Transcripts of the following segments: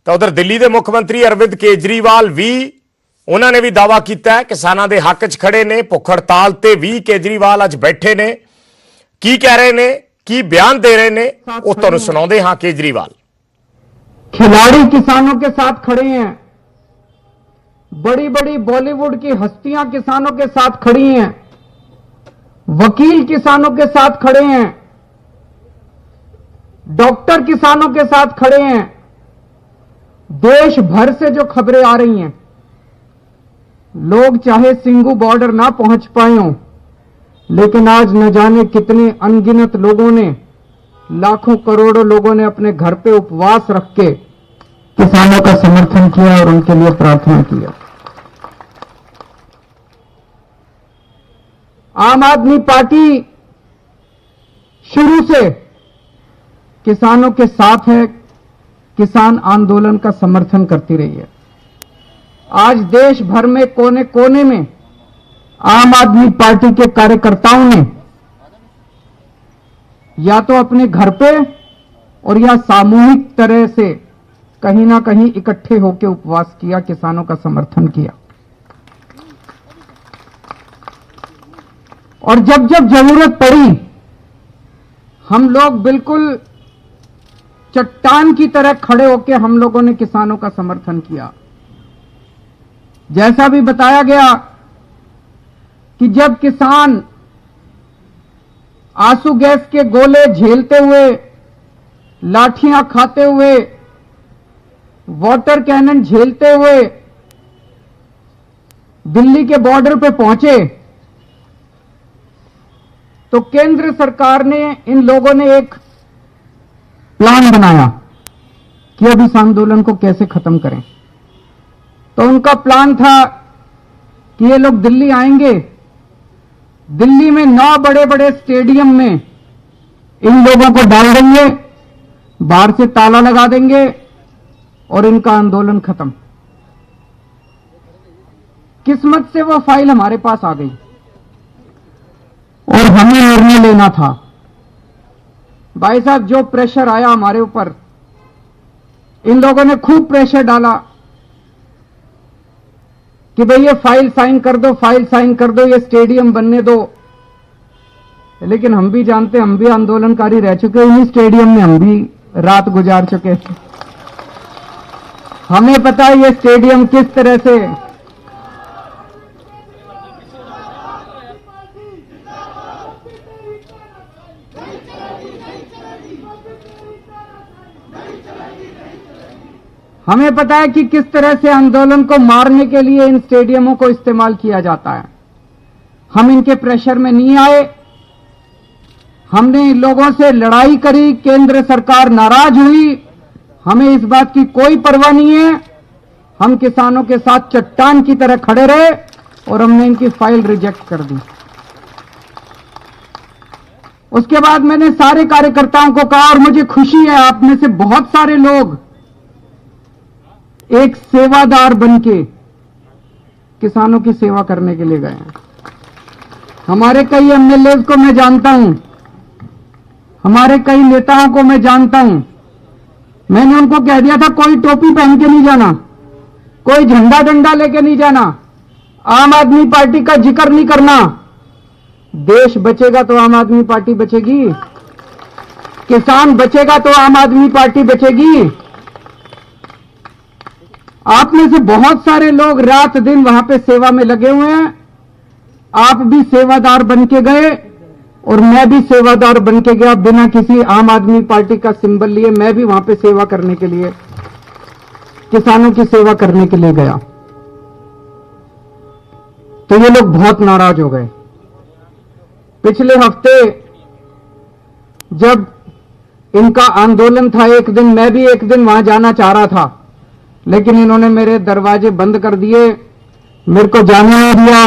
ਤਾਂ ਉਧਰ ਦਿੱਲੀ ਦੇ ਮੁੱਖ ਮੰਤਰੀ ਅਰਵਿੰਦ ਕੇਜਰੀਵਾਲ ਵੀ ਉਹਨਾਂ ਨੇ ਵੀ ਦਾਅਵਾ ਕੀਤਾ ਹੈ ਕਿਸਾਨਾਂ ਦੇ ਹੱਕ 'ਚ ਖੜੇ ਨੇ। ਭੁੱਖ ਹੜਤਾਲ ਤੇ ਵੀ ਕੇਜਰੀਵਾਲ ਅੱਜ ਬੈਠੇ ਨੇ। ਕੀ ਕਹਿ ਰਹੇ ਨੇ, ਕੀ बयान दे रहे ने, वो तुहानू सुनाउंदे हां। केजरीवाल खिलाड़ी किसानों के साथ खड़े हैं, बड़ी बड़ी बॉलीवुड की हस्तियां किसानों के साथ खड़ी हैं, वकील किसानों के साथ खड़े हैं, डॉक्टर किसानों के साथ खड़े हैं। देश भर से जो खबरें आ रही हैं, लोग चाहे सिंगू बॉर्डर ना पहुंच पाए हों, लेकिन आज न जाने कितने अनगिनत लोगों ने, लाखों करोड़ों लोगों ने अपने घर पे उपवास रख के किसानों का समर्थन किया और उनके लिए प्रार्थना किया। आम आदमी पार्टी शुरू से किसानों के साथ है, किसान आंदोलन का समर्थन करती रही है। आज देश भर में कोने कोने में आम आदमी पार्टी के कार्यकर्ताओं ने या तो अपने घर पे और या सामूहिक तरह से कहीं ना कहीं इकट्ठे होकर उपवास किया, किसानों का समर्थन किया। और जब जब जरूरत पड़ी, हम लोग बिल्कुल चट्टान की तरह खड़े होकर हम लोगों ने किसानों का समर्थन किया। जैसा भी बताया गया कि जब किसान आंसू गैस के गोले झेलते हुए, लाठियां खाते हुए, वाटर कैनन झेलते हुए दिल्ली के बॉर्डर पे पहुंचे, तो केंद्र सरकार ने, इन लोगों ने एक प्लान बनाया कि अब इस आंदोलन को कैसे खत्म करें। तो उनका प्लान था कि ये लोग दिल्ली आएंगे, दिल्ली में 9 बड़े बड़े स्टेडियम में इन लोगों को डाल देंगे, बाहर से ताला लगा देंगे और इनका आंदोलन खत्म। किस्मत से वो फाइल हमारे पास आ गई और हमें निर्णय लेना था। भाई साहब, जो प्रेशर आया हमारे ऊपर, इन लोगों ने खूब प्रेशर डाला कि भाई ये फाइल साइन कर दो, फाइल साइन कर दो, ये स्टेडियम बनने दो। लेकिन हम भी जानते, हम भी आंदोलनकारी रह चुके, इन्हीं स्टेडियम में हम भी रात गुजार चुके। हमें पता है ये स्टेडियम किस तरह से हमें पता है कि किस तरह से आंदोलन को मारने के लिए इन स्टेडियमों को इस्तेमाल किया जाता है। हम इनके प्रेशर में नहीं आए, हमने इन लोगों से लड़ाई करी, केंद्र सरकार नाराज हुई, हमें इस बात की कोई परवाह नहीं है। हम किसानों के साथ चट्टान की तरह खड़े रहे और हमने इनकी फाइल रिजेक्ट कर दी। उसके बाद मैंने सारे कार्यकर्ताओं को कहा, और मुझे खुशी है आप में से बहुत सारे लोग एक सेवादार बनके किसानों की सेवा करने के लिए गए हैं। हमारे कई एमएलए को मैं जानता हूं, हमारे कई नेताओं को मैं जानता हूं। मैंने उनको कह दिया था कोई टोपी पहन के नहीं जाना, कोई झंडा डंडा लेके नहीं जाना, आम आदमी पार्टी का जिक्र नहीं करना। देश बचेगा तो आम आदमी पार्टी बचेगी, किसान बचेगा तो आम आदमी पार्टी बचेगी। आप में से बहुत सारे लोग रात दिन वहां पे सेवा में लगे हुए हैं। आप भी सेवादार बन के गए और मैं भी सेवादार बन के गया, बिना किसी आम आदमी पार्टी का सिंबल लिए मैं भी वहां पे सेवा करने के लिए, किसानों की सेवा करने के लिए गया। तो ये लोग बहुत नाराज हो गए। पिछले हफ्ते जब इनका आंदोलन था, एक दिन मैं भी एक दिन वहां जाना चाह रहा था, लेकिन इन्होंने मेरे दरवाजे बंद कर दिए, मेरे को जाने नहीं दिया।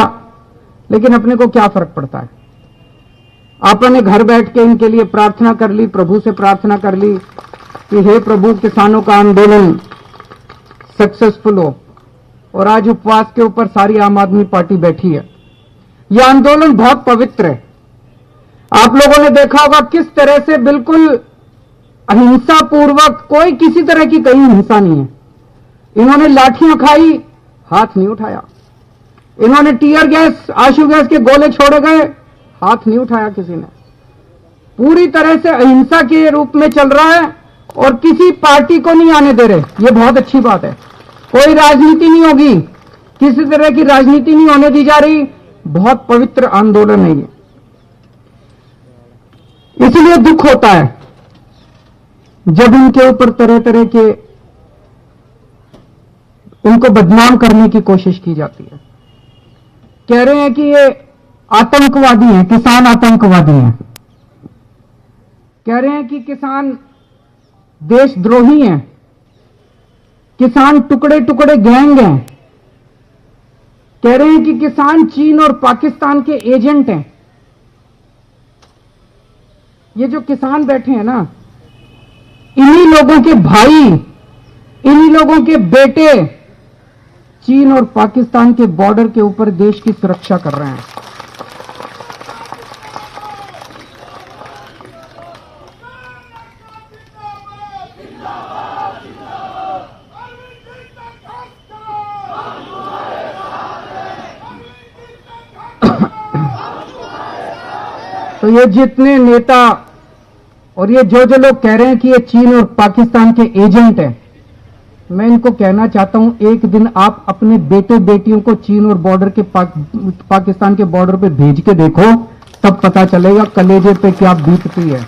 लेकिन अपने को क्या फर्क पड़ता है, आपने घर बैठ के इनके लिए प्रार्थना कर ली, प्रभु से प्रार्थना कर ली कि हे प्रभु, किसानों का आंदोलन सक्सेसफुल हो। और आज उपवास के ऊपर सारी आम आदमी पार्टी बैठी है। यह आंदोलन बहुत पवित्र है। आप लोगों ने देखा होगा किस तरह से बिल्कुल अहिंसा पूर्वक, कोई किसी तरह की कहीं हिंसा नहीं है, इन्होंने लाठियां खाई, हाथ नहीं उठाया। इन्होंने टीयर गैस, आंसू गैस के गोले छोड़े गए, हाथ नहीं उठाया किसी ने। पूरी तरह से अहिंसा के रूप में चल रहा है और किसी पार्टी को नहीं आने दे रहे। ये बहुत अच्छी बात है। कोई राजनीति नहीं होगी, किसी तरह की राजनीति नहीं होने दी जा रही। बहुत पवित्र आंदोलन है ये। इसलिए दुख होता है जब उनके ऊपर तरह तरह के, उनको बदनाम करने की कोशिश की जाती है। कह रहे हैं कि ये आतंकवादी हैं, किसान आतंकवादी हैं। कह रहे हैं कि किसान देशद्रोही हैं, किसान टुकड़े टुकड़े गैंग हैं। कह रहे हैं कि किसान चीन और पाकिस्तान के एजेंट हैं। ये जो किसान बैठे हैं ना, इन्हीं लोगों के भाई, इन्हीं लोगों के बेटे चीन और पाकिस्तान के बॉर्डर के ऊपर देश की सुरक्षा कर रहे हैं। तो ये जितने नेता और ये जो लोग कह रहे हैं कि ये चीन और पाकिस्तान के एजेंट हैं, मैं इनको कहना चाहता हूं, एक दिन आप अपने बेटे बेटियों को चीन और बॉर्डर के पाकिस्तान के बॉर्डर पे भेज के देखो, तब पता चलेगा कलेजे पे क्या बीतती है।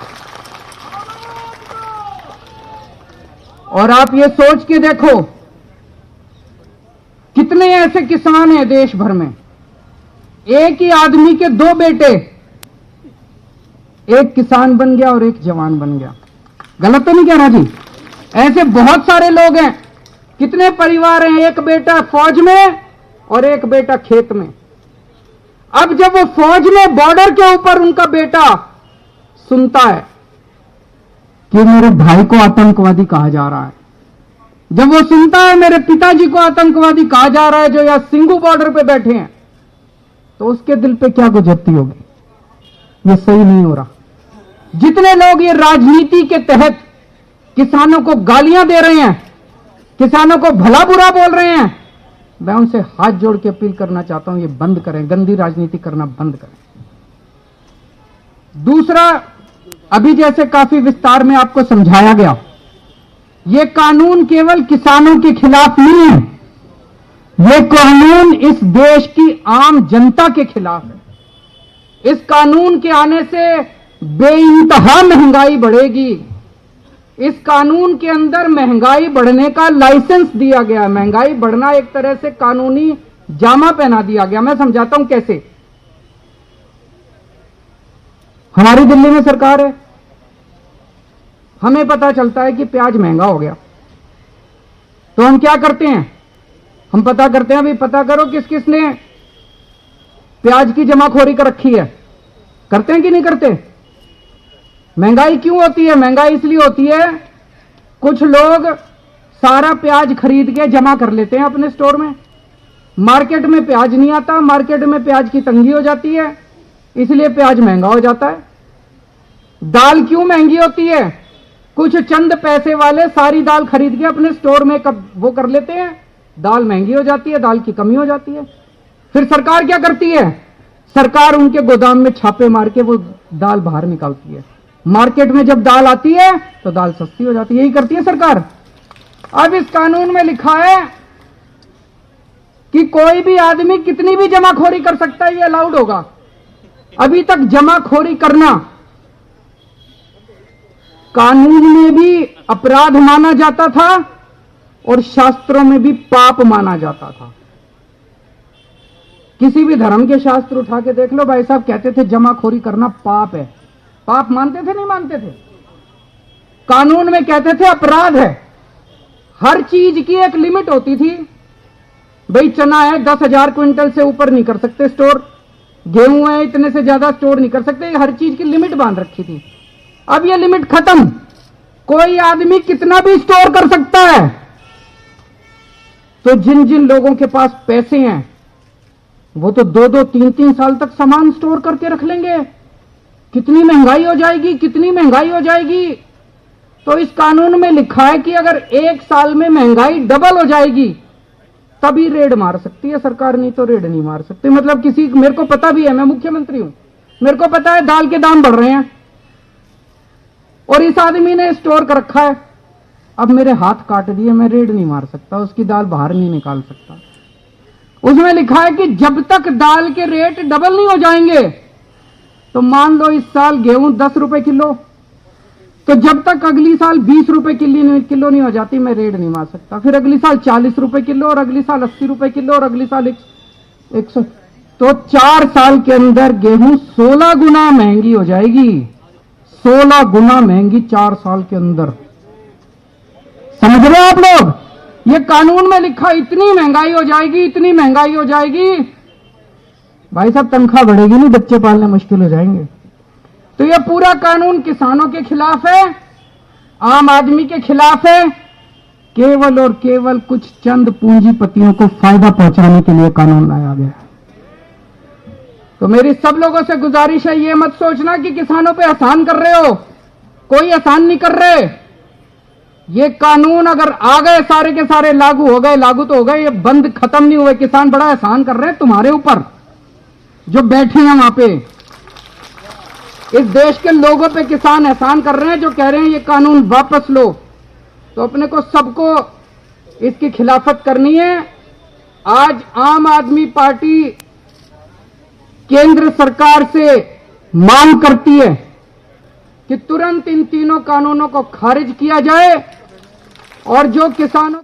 और आप ये सोच के देखो, कितने ऐसे किसान हैं देश भर में, एक ही आदमी के दो बेटे, एक किसान बन गया और एक जवान बन गया। गलत तो नहीं कह रहा जी? ऐसे बहुत सारे लोग हैं। कितने परिवार हैं, एक बेटा फौज में और एक बेटा खेत में। अब जब वो फौज में बॉर्डर के ऊपर उनका बेटा सुनता है कि मेरे भाई को आतंकवादी कहा जा रहा है, जब वो सुनता है मेरे पिताजी को आतंकवादी कहा जा रहा है जो यहां सिंगू बॉर्डर पे बैठे हैं, तो उसके दिल पे क्या गुजरती होगी? ये सही नहीं हो रहा। जितने लोग ये राजनीति के तहत किसानों को गालियां दे रहे हैं, किसानों को भला बुरा बोल रहे हैं, मैं उनसे हाथ जोड़ के अपील करना चाहता हूं, ये बंद करें, गंदी राजनीति करना बंद करें। दूसरा, अभी जैसे काफी विस्तार में आपको समझाया गया, ये कानून केवल किसानों के खिलाफ नहीं है, ये कानून इस देश की आम जनता के खिलाफ है। इस कानून के आने से बेइंतहा महंगाई बढ़ेगी। इस कानून के अंदर महंगाई बढ़ने का लाइसेंस दिया गया है। महंगाई बढ़ना एक तरह से कानूनी जामा पहना दिया गया। मैं समझाता हूं कैसे। हमारी दिल्ली में सरकार है, हमें पता चलता है कि प्याज महंगा हो गया, तो हम क्या करते हैं? हम पता करते हैं, अभी पता करो किस किस ने प्याज की जमाखोरी कर रखी है। करते हैं कि नहीं करते? महंगाई क्यों होती है? महंगाई इसलिए होती है, कुछ लोग सारा प्याज खरीद के जमा कर लेते हैं अपने स्टोर में। मार्केट में प्याज नहीं आता, मार्केट में प्याज की तंगी हो जाती है, इसलिए प्याज महंगा हो जाता है। दाल क्यों महंगी होती है? कुछ चंद पैसे वाले सारी दाल खरीद के अपने स्टोर में वो कर लेते हैं, दाल महंगी हो जाती है, दाल की कमी हो जाती है। फिर सरकार क्या करती है? सरकार उनके गोदाम में छापे मार के वो दाल बाहर निकालती है। मार्केट में जब दाल आती है तो दाल सस्ती हो जाती है। यही करती है सरकार। अब इस कानून में लिखा है कि कोई भी आदमी कितनी भी जमाखोरी कर सकता है, ये अलाउड होगा। अभी तक जमाखोरी करना कानून में भी अपराध माना जाता था और शास्त्रों में भी पाप माना जाता था। किसी भी धर्म के शास्त्र उठा के देख लो, भाई साहब कहते थे जमाखोरी करना पाप है। पाप मानते थे नहीं मानते थे? कानून में कहते थे अपराध है। हर चीज की एक लिमिट होती थी। भाई चना है 10,000 क्विंटल से ऊपर नहीं कर सकते स्टोर, गेहूं है इतने से ज्यादा स्टोर नहीं कर सकते। हर चीज की लिमिट बांध रखी थी। अब यह लिमिट खत्म, कोई आदमी कितना भी स्टोर कर सकता है। तो जिन जिन लोगों के पास पैसे हैं वो तो 2-2, 3-3 साल तक सामान स्टोर करके रख लेंगे। कितनी महंगाई हो जाएगी, कितनी महंगाई हो जाएगी। तो इस कानून में लिखा है कि अगर एक साल में महंगाई डबल हो जाएगी तभी रेड मार सकती है सरकार, नहीं तो रेड नहीं मार सकती। मतलब किसी, मेरे को पता भी है, मैं मुख्यमंत्री हूं, मेरे को पता है दाल के दाम बढ़ रहे हैं और इस आदमी ने स्टोर कर रखा है, अब मेरे हाथ काट दिए, मैं रेड नहीं मार सकता, उसकी दाल बाहर नहीं निकाल सकता। उसमें लिखा है कि जब तक दाल के रेट डबल नहीं हो जाएंगे, तो मान लो इस साल गेहूं 10 रुपए किलो, तो जब तक अगली साल 20 रुपए किलो नहीं हो जाती, मैं रेड नहीं मार सकता। फिर अगली साल 40 रुपए किलो और अगली साल 80 रुपए किलो और अगली साल 100, तो 4 साल के अंदर गेहूं 16 गुना महंगी हो जाएगी, 16 गुना महंगी 4 साल के अंदर। समझ रहे हो आप लोग? ये कानून में लिखा, इतनी महंगाई हो जाएगी, इतनी महंगाई हो जाएगी, भाई साहब तनख्वाह बढ़ेगी नहीं, बच्चे पालने मुश्किल हो जाएंगे। तो ये पूरा कानून किसानों के खिलाफ है, आम आदमी के खिलाफ है, केवल और केवल कुछ चंद पूंजीपतियों को फायदा पहुंचाने के लिए कानून लाया गया। तो मेरी सब लोगों से गुजारिश है, ये मत सोचना कि किसानों पे एहसान कर रहे हो, कोई एहसान नहीं कर रहे। ये कानून अगर आ गए सारे के सारे लागू हो गए, लागू तो हो गए, ये बंद खत्म नहीं हुए। किसान बड़ा एहसान कर रहे हैं तुम्हारे ऊपर, जो बैठे हैं वहां पे, इस देश के लोगों पे किसान एहसान कर रहे हैं, जो कह रहे हैं ये कानून वापस लो। तो अपने को सबको इसकी खिलाफत करनी है। आज आम आदमी पार्टी केंद्र सरकार से मांग करती है कि तुरंत इन तीनों कानूनों को खारिज किया जाए और जो किसानों